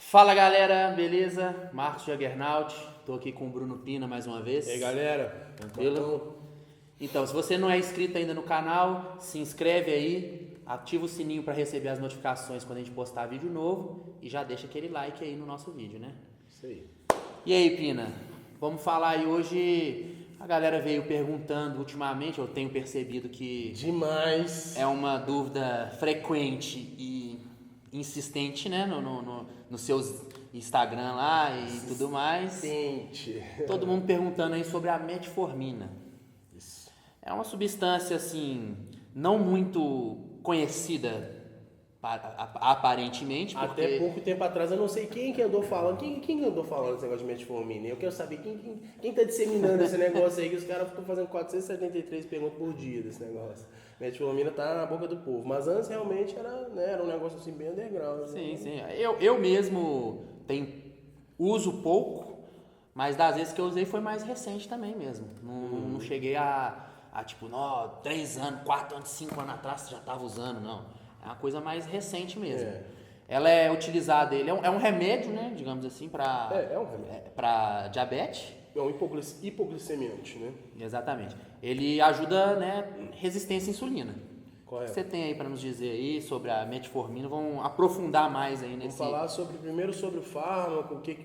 Fala galera, beleza? Marcos Jaggernaut, tô aqui com o Bruno Pina mais uma vez. E aí galera, Tranquilo? Então, se você não é inscrito ainda no canal, se inscreve aí, ativa o sininho para receber as notificações quando a gente postar vídeo novo e já deixa aquele like aí no nosso vídeo, né? Isso aí. E aí, Pina, vamos falar aí hoje. A galera veio perguntando ultimamente, eu tenho percebido que Demais. é uma dúvida frequente e insistente, né, nos seus Instagram lá e tudo mais. Sente. Todo mundo perguntando aí sobre a metformina. Isso. É uma substância, assim, não muito conhecida aparentemente, porque... Até pouco tempo atrás eu não sei quem que andou falando. Quem andou falando desse negócio de metformina? Eu quero saber quem tá disseminando esse negócio aí, que os caras ficam fazendo 473 perguntas por dia desse negócio. Metformina tá na boca do povo. Mas antes realmente era, né, era um negócio assim bem underground. Sim, né? sim. Eu mesmo uso pouco, mas das vezes que eu usei foi mais recente também mesmo. Não cheguei a tipo, 3 anos, 4 anos, 5 anos atrás já tava usando, não. É uma coisa mais recente mesmo. É. Ela é utilizada, ele é um remédio, né, digamos assim, É um remédio. para diabetes. É um hipoglicemiante, né? Exatamente. Ele ajuda, né, resistência à insulina. O que Correto. você tem aí para nos dizer aí sobre a metformina? Vamos aprofundar mais aí nesse... Vamos falar primeiro sobre o fármaco, o que.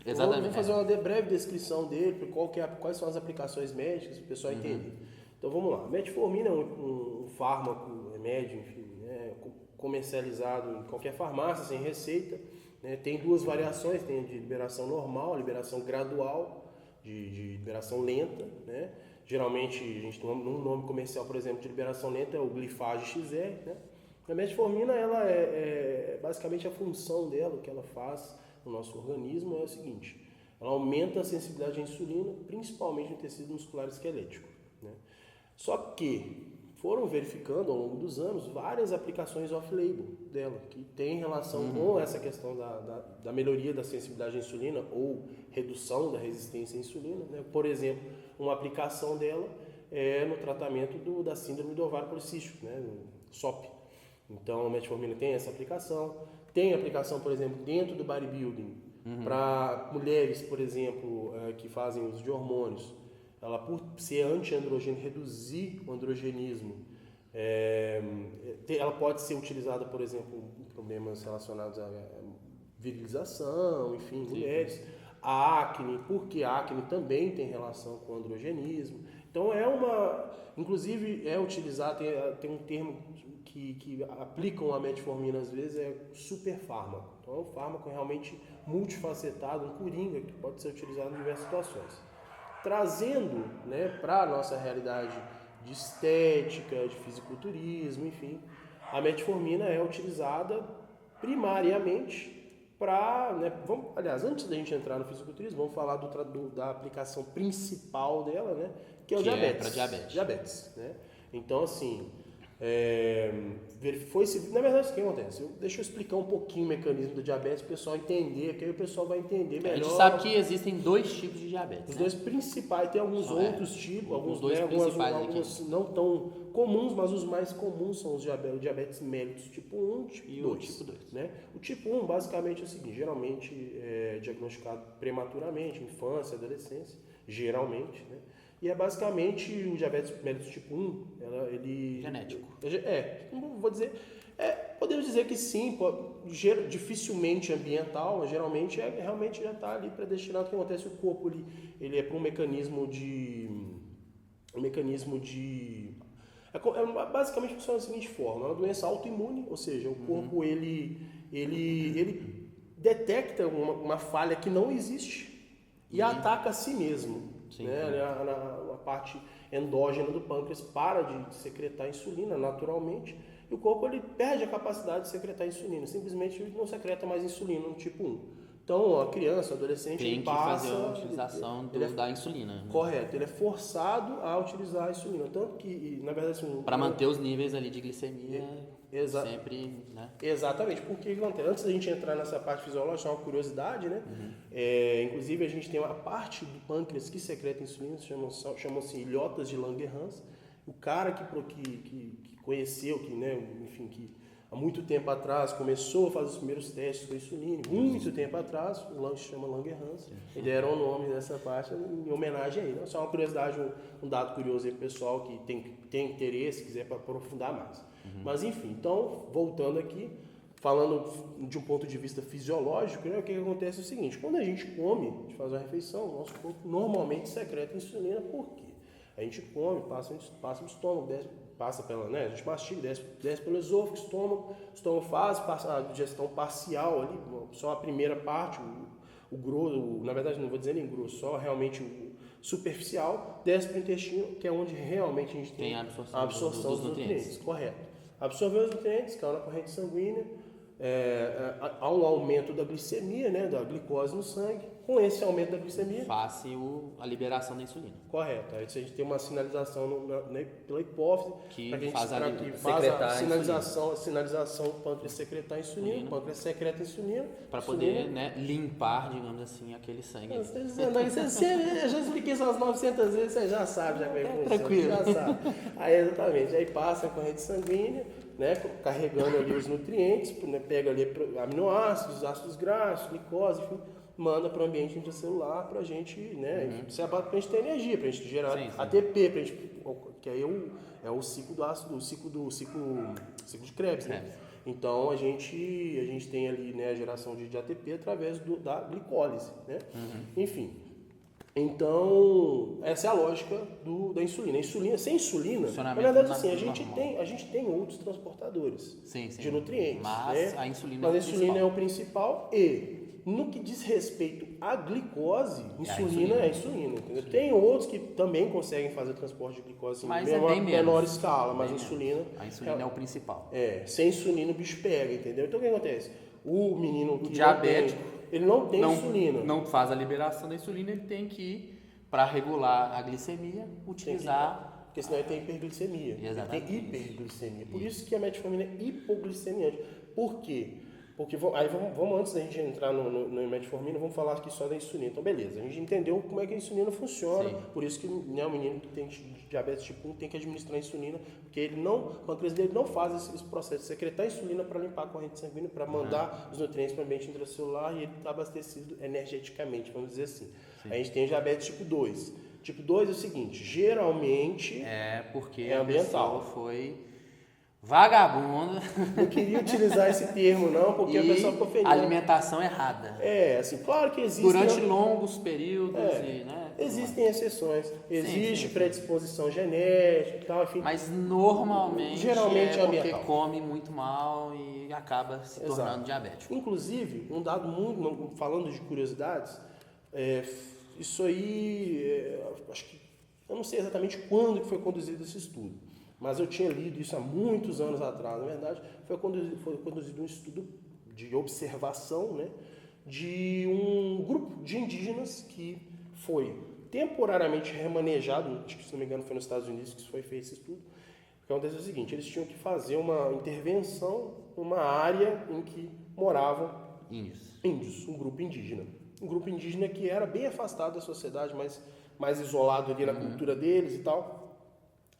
Exatamente. Vamos fazer uma breve descrição dele, quais são as aplicações médicas para o pessoal entender. Então vamos lá. Metformina é um fármaco, remédio, enfim, né, comercializado em qualquer farmácia, sem receita. Né, tem duas variações, tem a de liberação normal, a liberação gradual, de liberação lenta. Né? Geralmente a gente tem um nome comercial, por exemplo, de liberação lenta é o Glifage XR. Né? A metformina, ela basicamente a função dela, o que ela faz no nosso organismo é o seguinte: ela aumenta a sensibilidade à insulina, principalmente no tecido muscular esquelético. Né? Só que foram verificando ao longo dos anos várias aplicações off-label dela, que tem relação com essa questão da melhoria da sensibilidade à insulina ou redução da resistência à insulina. Né? Por exemplo, uma aplicação dela é no tratamento da síndrome do ovário policístico, né? No SOP. Então, a metformina tem essa aplicação. Tem aplicação, por exemplo, dentro do bodybuilding, para mulheres, por exemplo, que fazem uso de hormônios. Ela, por ser anti-androgênio, reduzir o androgenismo. Ela pode ser utilizada, por exemplo, em problemas relacionados à virilização, enfim, mulheres. A acne, porque a acne também tem relação com o androgenismo. Então inclusive é utilizado, tem um termo que aplicam a metformina às vezes, é superfármaco. Então é um fármaco realmente multifacetado, um coringa que pode ser utilizado em diversas situações. Trazendo, né, para a nossa realidade de estética, de fisiculturismo, enfim, a metformina é utilizada primariamente para, né, aliás, antes da gente entrar no fisiculturismo, vamos falar da aplicação principal dela, né, que é o diabetes. para diabetes. Diabetes, né? Então, assim, na verdade, o que acontece? Deixa eu explicar um pouquinho o mecanismo do diabetes para o pessoal entender, que aí o pessoal vai entender melhor. A gente sabe que existem 2 tipos de diabetes. Os né? 2 principais, tem alguns outros tipos, Os dois principais alguns não tão comuns, mas os mais comuns são os diabetes mellitus tipo 1 tipo e 2. o tipo 2. Né? O tipo 1 basicamente é o seguinte: geralmente é diagnosticado prematuramente, infância, adolescência, geralmente, né? E é basicamente o diabetes mellitus tipo 1, ele... Genético. Não vou dizer... podemos dizer que sim, dificilmente ambiental, mas geralmente realmente já está ali predestinado. O que acontece? O corpo ele é para um mecanismo de... basicamente funciona da seguinte forma: é uma doença autoimune, ou seja, o corpo ele detecta uma falha que não existe e ataca a si mesmo. Sim, né? A parte endógena do pâncreas para de secretar insulina naturalmente, e o corpo ele perde a capacidade de secretar insulina, simplesmente não secreta mais insulina no tipo 1. Então, a criança, o adolescente, Tem ele que passa... fazer a utilização da insulina. Né? Correto, ele é forçado a utilizar a insulina, tanto que, na verdade... Assim, para manter os níveis ali de glicemia sempre, né? Exatamente, porque antes da gente entrar nessa parte fisiológica, é uma curiosidade, né? Inclusive a gente tem uma parte do pâncreas que secreta insulina, chamam-se ilhotas de Langerhans. O cara que conheceu, que há muito tempo atrás começou a fazer os primeiros testes com insulina, muito tempo atrás, o lanche chama Langerhans, ele deram o nome dessa parte em homenagem a ele. Então, só uma curiosidade, um dado curioso aí pro pessoal que tem interesse, quiser aprofundar mais. Mas enfim, então, voltando aqui, falando de um ponto de vista fisiológico, né, o que acontece é o seguinte, quando a gente come, a gente faz uma refeição, o nosso corpo normalmente secreta insulina, por quê? A gente come, passa no estômago, passa pela, né, a gente mastiga, desce pelo esôfago, estômago passa a digestão parcial ali, só a primeira parte, o grosso, na verdade não vou dizer nem grosso, só realmente o superficial, desce para o intestino, que é onde realmente a gente tem a absorção dos nutrientes. Correto. Absorver os nutrientes, caiu na corrente sanguínea, há um aumento da glicemia, né, da glicose no sangue. Com esse aumento da glicemia, faça a liberação da insulina. Correto. Aí a gente tem uma sinalização pela hipófise que faz a sinalização do pâncreas secretar insulina, o pâncreas secreta insulina. Para poder, né, limpar, digamos assim, aquele sangue. Eu já expliquei isso umas 900 vezes, você já sabe já como é que funciona. Tranquilo. Já sabe. Aí, exatamente. Aí passa a corrente sanguínea, né, carregando ali os nutrientes, né, pega ali aminoácidos, ácidos graxos, glicose, enfim, manda para o ambiente intracelular para a gente, né, para a gente ter energia, para a gente gerar ATP, pra gente, que aí é o ciclo do ácido, o ciclo de Krebs, né? Então a gente tem ali, né, a geração de ATP através da glicólise, né? Enfim. Então, essa é a lógica da insulina. Sem insulina, na verdade, assim, a gente tem outros transportadores de nutrientes. Mas né? a insulina, é o principal e no que diz respeito à glicose, insulina é insulina. Entendeu? Tem outros que também conseguem fazer transporte de glicose em menor escala, mas a insulina é o principal. Sem insulina o bicho pega, entendeu? Então o que acontece? O menino que diabético, ele não tem insulina. Não faz a liberação da insulina, ele tem que, para regular a glicemia, utilizar... Porque senão ele tem hiperglicemia. Exatamente. Ele tem hiperglicemia. Por isso que a metformina é hipoglicemiante. Por quê? Porque vamos antes da gente entrar no metformina, vamos falar aqui só da insulina. Então, beleza, a gente entendeu como é que a insulina funciona, por isso que, né, o menino que tem diabetes tipo 1 tem que administrar a insulina, porque o pâncreas dele não faz esse processo de secretar a insulina para limpar a corrente sanguínea, para mandar os nutrientes para o ambiente intracelular e ele está abastecido energeticamente, vamos dizer assim. A gente tem diabetes tipo 2. Tipo 2 é o seguinte, geralmente porque é ambiental. A pessoa foi vagabunda. Não queria utilizar esse termo, não, porque a pessoa ficou feliz. Alimentação errada. Assim, claro que existe. Durante longos períodos. Existem exceções. Existe predisposição genética e tal, enfim. Mas normalmente geralmente é porque come muito mal e acaba se tornando diabético. Inclusive, um dado muito, falando de curiosidades, isso aí, acho que, eu não sei exatamente quando que foi conduzido esse estudo. Mas eu tinha lido isso há muitos anos atrás. Na verdade, foi conduzido um estudo de observação, né, de um grupo de indígenas que foi temporariamente remanejado, acho que, se não me engano foi nos Estados Unidos que foi feito esse estudo. O que aconteceu é o seguinte, eles tinham que fazer uma intervenção numa área em que moravam índios, um grupo indígena. Um grupo indígena que era bem afastado da sociedade, mais isolado ali na cultura deles e tal.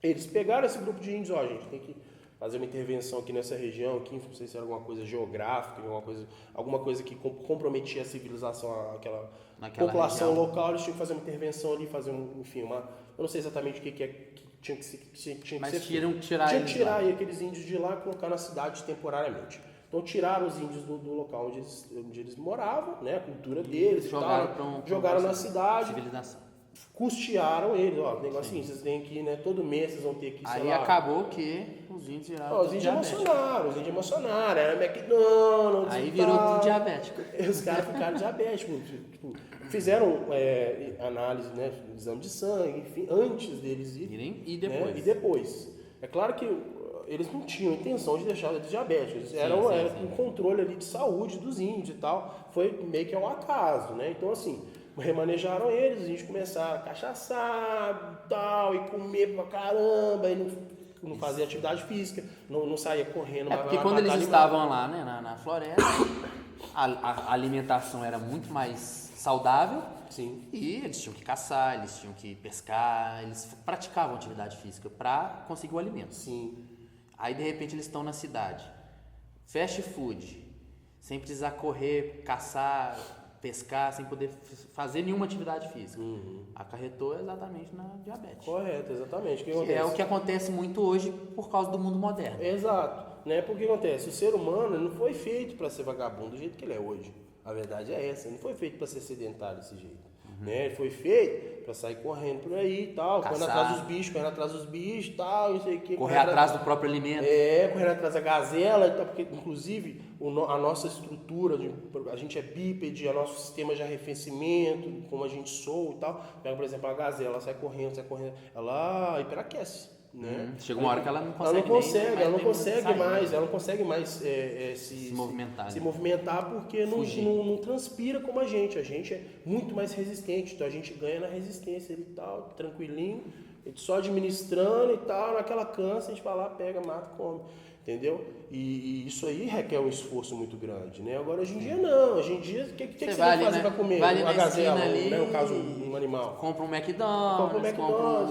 Eles pegaram esse grupo de índios, a gente tem que fazer uma intervenção aqui nessa região, aqui, não sei se era alguma coisa geográfica, alguma coisa que comprometia a civilização, aquela população região local, eles tinham que fazer uma intervenção ali, fazer eu não sei exatamente o que tinha que ser. Mas tinham que tirar aqueles índios de lá e colocar na cidade temporariamente. Então tiraram os índios do local onde eles moravam, né, a cultura deles, jogaram na cidade. Civilização. Custearam eles, negócio assim, vocês têm que, né, todo mês vocês vão ter que, Aí acabou que os índios viraram os índios emocionaram, era McDonald's. Aí virou tudo diabético. Os caras ficaram diabéticos, fizeram análise, né, exame de sangue, enfim, antes deles irem e depois. Né, e depois. É claro que eles não tinham intenção de deixar eles diabéticos, era um controle ali de saúde dos índios e tal, foi meio que ao acaso, né, então assim, remanejaram eles, a gente começar a cachaçar e tal, e comer pra caramba, e não fazia atividade física, não saía correndo. Porque quando eles estavam lá, né, na floresta, a alimentação era muito mais saudável. Sim. E eles tinham que caçar, eles tinham que pescar, eles praticavam atividade física para conseguir o alimento. Sim. Aí de repente eles estão na cidade. fast food, sem precisar correr, caçar, pescar, sem poder fazer nenhuma atividade física, acarretou exatamente na diabetes. Correto, exatamente. O que Que acontece? é o que acontece muito hoje por causa do mundo moderno. Exato, né? Porque acontece, o ser humano não foi feito para ser vagabundo do jeito que ele é hoje. A verdade é essa, ele não foi feito para ser sedentário desse jeito. Né? Ele foi feito para sair correndo por aí e tal, correndo atrás dos bichos e tal, não sei o que. Correr atrás do próprio alimento. Correndo atrás da gazela e tal, porque inclusive a nossa estrutura, a gente é bípede, o nosso sistema de arrefecimento, como a gente soa e tal. Pega, por exemplo, a gazela, ela sai correndo, ela hiperaquece. Né? Chega uma hora que ela não consegue ela não consegue mais se movimentar porque não transpira como a gente é muito mais resistente, então a gente ganha na resistência e tal, tranquilinho, só administrando e tal, naquela cansa, a gente vai lá, pega, mata, come, entendeu? E isso aí requer um esforço muito grande, né? Agora hoje em dia não, hoje em dia o que você vai fazer para comer? Uma gazela, ali, né? No caso, um animal. Compra um McDonald's,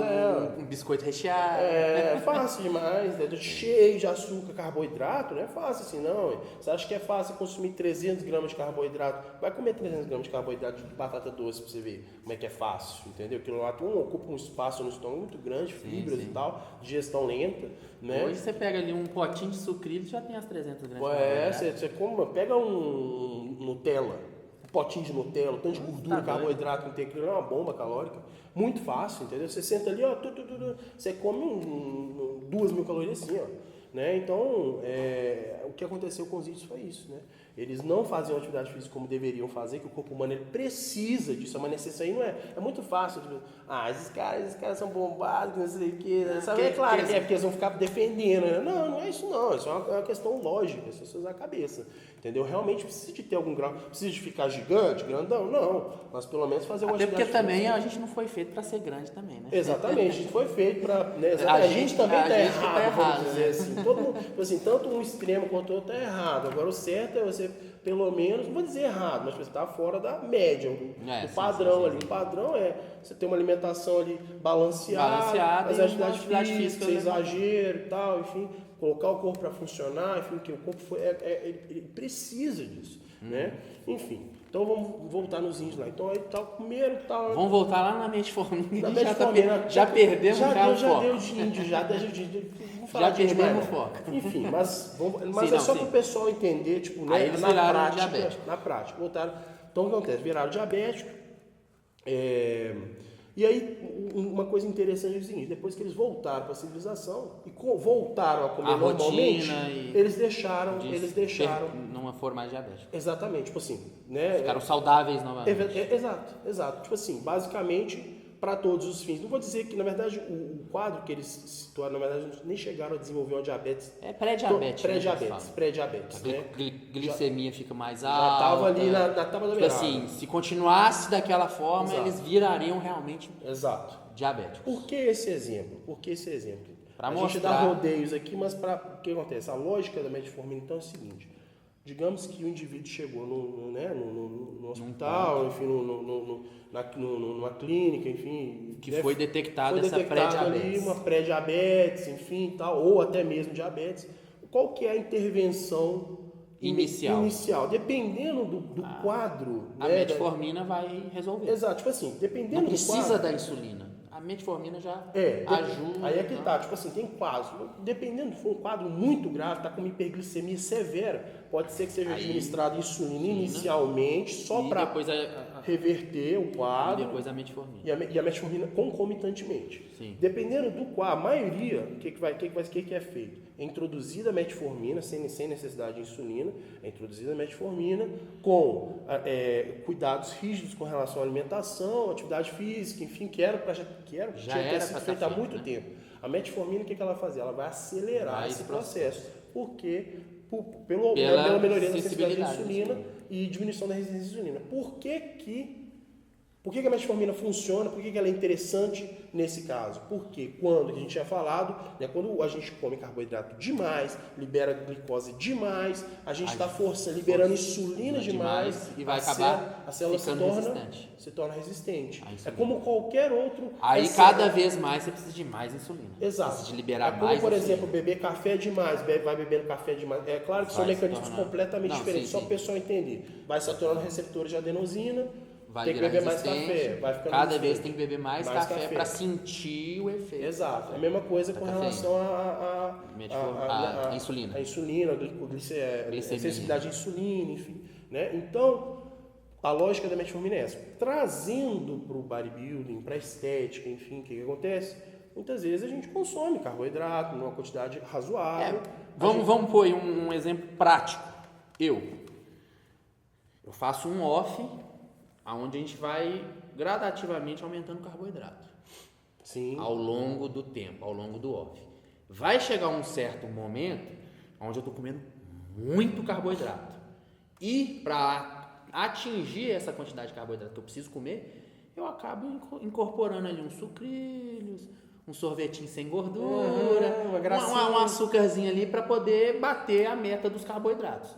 um biscoito recheado. É fácil demais, né? Cheio de açúcar, carboidrato, não é fácil assim não. Você acha que é fácil consumir 300 gramas de carboidrato? Vai comer 300 gramas de carboidrato de batata doce pra você ver como é que é fácil, entendeu? Aquilo lá ocupa um espaço no estômago muito grande, fibras e tal, digestão lenta, né? Hoje você pega ali um potinho de sucrilhos, já tem as 300 gramas. Você pega um Nutella, um potinho de Nutella, tanto de gordura, carboidrato, não tem aquilo, é uma bomba calórica. Muito fácil, entendeu? Você senta ali, ó, você come 2.000 calorias assim, ó. Né? Então, o que aconteceu com os índios foi isso, né? Eles não faziam atividade física como deveriam fazer, que o corpo humano ele precisa disso, é uma necessidade. Aí não é muito fácil, tipo, esses caras são bombados, não sei o que, sabe? É claro que é porque eles vão ficar defendendo, né? Não é isso não, isso é uma questão lógica, é só você usar a cabeça, entendeu? Realmente precisa de ter algum grau, precisa de ficar gigante, grandão, não, mas pelo menos fazer uma atividade porque também a gente não foi feito para ser grande também, né? Exatamente, a gente foi feito para, né, a gente também está errado, vamos dizer assim. Todo mundo, assim, tanto um extremo quanto o outro está errado. Agora o certo é você, pelo menos, não vou dizer errado, mas você está fora da média, do padrão ali. O padrão é você ter uma alimentação ali balanceada fazer atividade física sem exagero e tal, enfim, colocar o corpo para funcionar, enfim, que o corpo ele precisa disso, né? Enfim. Então vamos voltar nos índios lá. Então aí tal, comeram e tal. Vamos voltar lá na Metformina. Já perdemos o foco. Deu de índio, já perdemos o foco. Enfim, mas é só para o pessoal entender, tipo, né, aí eles viraram diabético. Na prática, voltaram. Então o que acontece? Viraram diabético. E aí, uma coisa interessante é o seguinte, depois que eles voltaram para a civilização e voltaram a comer normalmente, eles deixaram... Não foram mais diabéticos. Exatamente, tipo assim, né? Ficaram saudáveis novamente. Exato. Tipo assim, basicamente, para todos os fins. Não vou dizer que, na verdade, o quadro que eles situaram, na verdade, nem chegaram a desenvolver uma diabetes. É pré-diabetes. Pré-diabetes, né? Glicemia fica mais alta. Já estava ali na tábua da beirada. Assim, se continuasse daquela forma, eles virariam realmente diabéticos. Por que esse exemplo? A gente dá rodeios aqui, mas o que acontece? A lógica da metformina, então, é o seguinte. Digamos que o indivíduo chegou no hospital, enfim, numa clínica, enfim... Foi detectada essa pré-diabetes. Ali uma pré-diabetes, enfim, tal, ou até mesmo diabetes. Qual que é a intervenção inicial? Dependendo do quadro... A metformina vai resolver. Exato, tipo assim, dependendo do quadro... Não precisa da insulina. A metformina já ajuda. Aí é que tá, tipo assim, tem quadros. Dependendo, se for um quadro muito grave, tá com uma hiperglicemia severa, pode ser que seja administrado insulina inicialmente, só para reverter o quadro. E depois a metformina. E a metformina concomitantemente. Sim. Dependendo do quadro, a maioria, o que é feito? É introduzida a metformina, sem necessidade de insulina, é introduzida a metformina com cuidados rígidos com relação à alimentação, atividade física, enfim, que tinha sido feito há muito tempo. A metformina, o que ela fazia? Ela vai acelerar esse processo, porque pela melhoria da sensibilidade à insulina e diminuição da resistência à insulina. Por que Por que a metformina funciona? Por que ela é interessante nesse caso? Porque quando, a gente tinha falado, né, quando a gente come carboidrato demais, libera glicose demais, a gente está liberando insulina demais e vai a célula ficando se torna resistente. É como qualquer outro... Aí cada vez mais você precisa de mais insulina. Exato. Precisa de liberar como, mais por insulina. exemplo, beber café demais, vai bebendo café demais. É claro que são mecanismos completamente diferentes, só para o pessoal entender. Vai saturando receptores de adenosina, vai tem que beber mais café, vai ficando cada vez tem que beber mais café para sentir sentir o efeito. Exato. É a mesma coisa com relação à insulina. A insulina, a sensibilidade à insulina, enfim. Né? Então, a lógica da metformina é essa. Trazendo para o bodybuilding, para a estética, enfim, o que acontece? Muitas vezes a gente consome carboidrato numa quantidade razoável. Vamos pôr um exemplo prático. Eu faço um off, onde a gente vai gradativamente aumentando o carboidrato. Sim. Ao longo do tempo, ao longo do off. Vai chegar um certo momento onde eu estou comendo muito carboidrato. E para atingir essa quantidade de carboidrato que eu preciso comer, eu acabo incorporando ali uns sucrilhos, um sorvetinho sem gordura, um açúcarzinho ali para poder bater a meta dos carboidratos.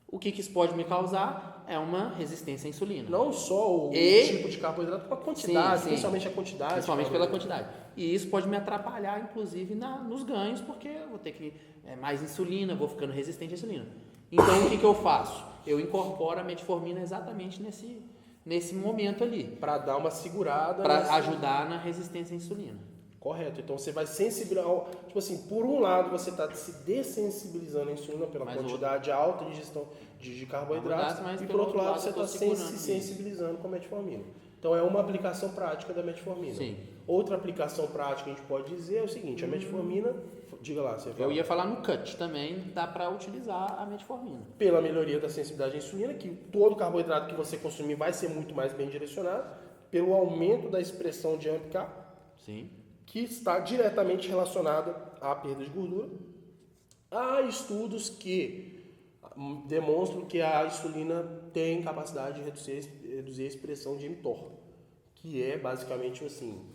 O que isso pode me causar é uma resistência à insulina. Não só o tipo de carboidrato, com a quantidade, sim. principalmente a quantidade. Principalmente pela quantidade. E isso pode me atrapalhar, inclusive, nos ganhos, porque eu vou ter que mais insulina, vou ficando resistente à insulina. Então, o que eu faço? Eu incorporo a metformina exatamente nesse momento ali. Para dar uma segurada. Para ajudar na resistência à insulina. Correto. Então, você vai sensibilizar. Tipo assim, por um lado, você está se dessensibilizando à insulina pela quantidade alta de ingestão de carboidratos. E por outro lado, você está se sensibilizando com a metformina. Então, é uma aplicação prática da metformina. Sim. Outra aplicação prática que a gente pode dizer é o seguinte: a metformina. Diga lá, você Eu ia falar no cut também, dá para utilizar a metformina. Pela melhoria da sensibilidade à insulina, que todo carboidrato que você consumir vai ser muito mais bem direcionado, pelo aumento da expressão de AMPK, Sim. que está diretamente relacionada à perda de gordura. Há estudos que demonstram que a insulina tem capacidade de reduzir a expressão de mTOR, que é basicamente assim,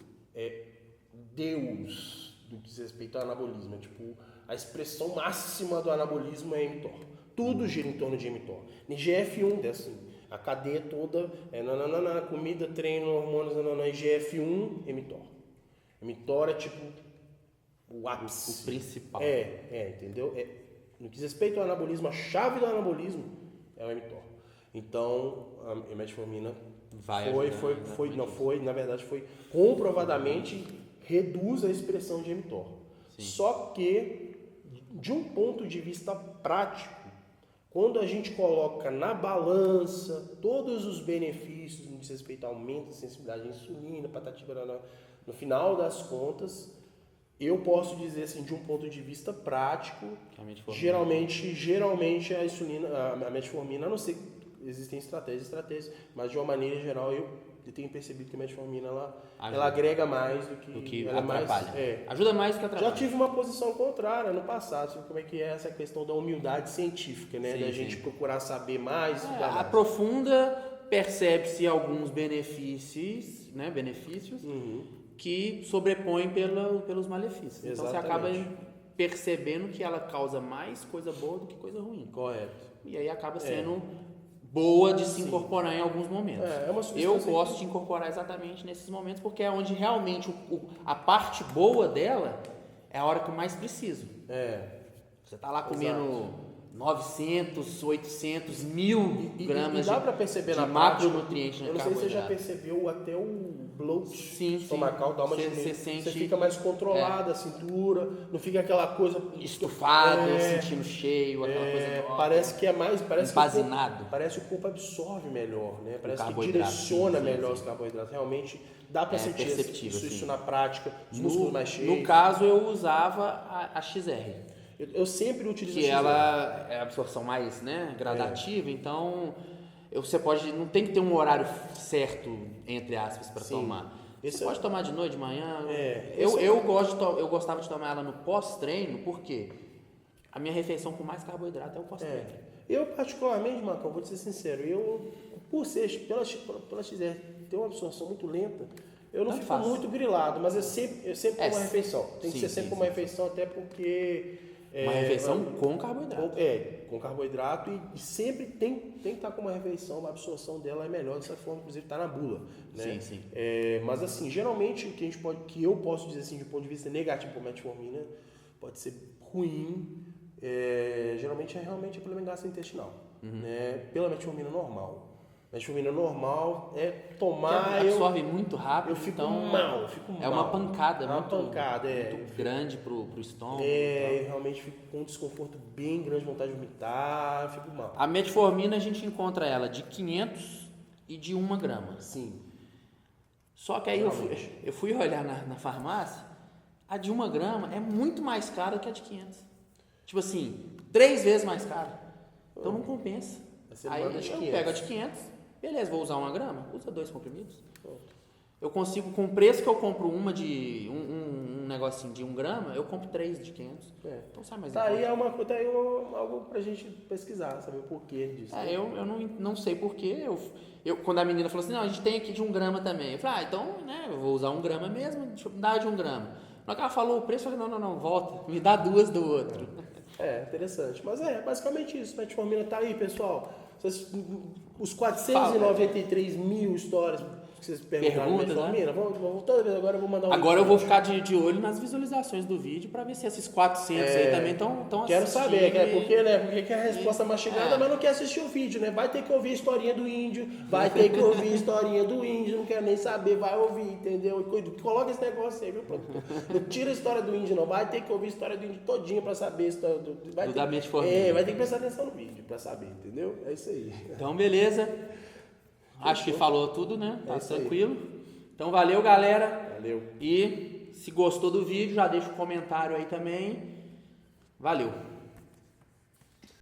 Deus do que diz respeito ao anabolismo. Tipo, a expressão máxima do anabolismo é mTOR. Tudo gira em torno de mTOR. IGF-1, assim, a cadeia toda comida, treino, hormônios, IGF-1, mTOR. mTOR é tipo o ápice. O principal. Entendeu? No que diz respeito ao anabolismo, a chave do anabolismo é o mTOR. Então, a metformina na verdade foi comprovadamente reduz a expressão de mTOR. Sim. Só que, de um ponto de vista prático, quando a gente coloca na balança todos os benefícios no que diz respeito ao aumento da sensibilidade à insulina, no final das contas, eu posso dizer assim, de um ponto de vista prático, geralmente a insulina, a metformina, a não ser existem estratégias, mas de uma maneira geral eu tenho percebido que a metformina ela agrega mais do que ela atrapalha. Ajuda mais do que atrapalha. Já tive uma posição contrária no passado sobre como é que é essa questão da humildade científica, né? Da gente procurar saber mais. Aprofunda, percebe-se alguns benefícios, né? Que sobrepõem pelos malefícios. Exatamente. Então você acaba percebendo que ela causa mais coisa boa do que coisa ruim. Correto. E aí acaba sendo boa de se incorporar em alguns momentos. Eu gosto de incorporar exatamente nesses momentos porque é onde realmente a parte boa dela é a hora que eu mais preciso. Você tá lá comendo 900, 800, 1000 gramas dá pra perceber de macronutrientes na carboidrato. Eu não sei se você já percebeu até o bloat estomacal, dá uma você fica mais controlada a cintura, não fica aquela coisa estufado, sentindo cheio, aquela coisa parece que é mais embasinado. Parece que o corpo absorve melhor, né? Parece que direciona melhor os carboidratos. Realmente dá para sentir isso na prática, os músculos mais cheios. No caso eu usava a XR. Eu sempre utilizo que ela é a absorção mais, né, gradativa, então você não tem que ter um horário certo, entre aspas, para tomar. Você pode tomar de noite, de manhã. Eu gostava de tomar ela no pós-treino, porque a minha refeição com mais carboidrato é o pós-treino. Eu, particularmente, Marcão, vou te ser sincero, pela XR ter uma absorção muito lenta, eu não fico muito grilado, mas eu sempre como uma refeição. Tem que ser sempre como uma refeição, até porque... Uma refeição com carboidrato. Com carboidrato e sempre tem que estar com uma refeição, a absorção dela é melhor dessa forma, inclusive está na bula. Né? Sim. Mas assim, geralmente o que eu posso dizer assim, de ponto de vista negativo para metformina, pode ser ruim, geralmente realmente pela gastrointestinal, né? Pela metformina normal. Metformina normal é tomar... absorve muito rápido, eu fico então mal. É uma pancada, muito grande pro estômago. Eu realmente fico com um desconforto bem grande, vontade de vomitar, eu fico mal. A metformina a gente encontra ela de 500 e de 1 grama. Sim. Só que aí eu fui olhar na farmácia, a de 1 grama é muito mais cara que a de 500. Tipo assim, 3 vezes mais cara. Então não compensa. Aí eu pego a de 500, beleza, vou usar 1 grama, usa 2 comprimidos. Eu consigo, com o preço que eu compro uma de um negocinho de 1 grama, eu compro 3 de 500. Então sai mais aí algo pra gente pesquisar, saber o porquê disso. Eu não sei porquê. Quando a menina falou assim, não, a gente tem aqui de 1 grama também. Eu falei, então, né, eu vou usar 1 grama mesmo, deixa eu dar de 1 grama. Na hora que ela falou o preço, eu falei, não, volta, me dá 2 do outro. Interessante. Mas basicamente isso, metformina tá aí, pessoal. Os 493 mil histórias que vocês perguntaram de metformina, toda vez agora eu vou mandar Agora eu vou ficar de olho nas visualizações do vídeo para ver se esses 400 aí também estão assistindo. Quero saber, porque que a resposta mastigada, mas não quer assistir o vídeo, né? Vai ter que ouvir a historinha do índio, não quero nem saber, vai ouvir, entendeu? Coloca esse negócio aí, viu, produtor? Não tira a história do índio, não. Vai ter que ouvir a história do índio todinha para saber a história da metformina. Vai ter que prestar atenção no vídeo para saber, entendeu? É isso aí. Então, beleza. Acho que falou tudo, né? Tá tranquilo. Então, valeu, galera. Valeu. E se gostou do vídeo, já deixa um comentário aí também. Valeu.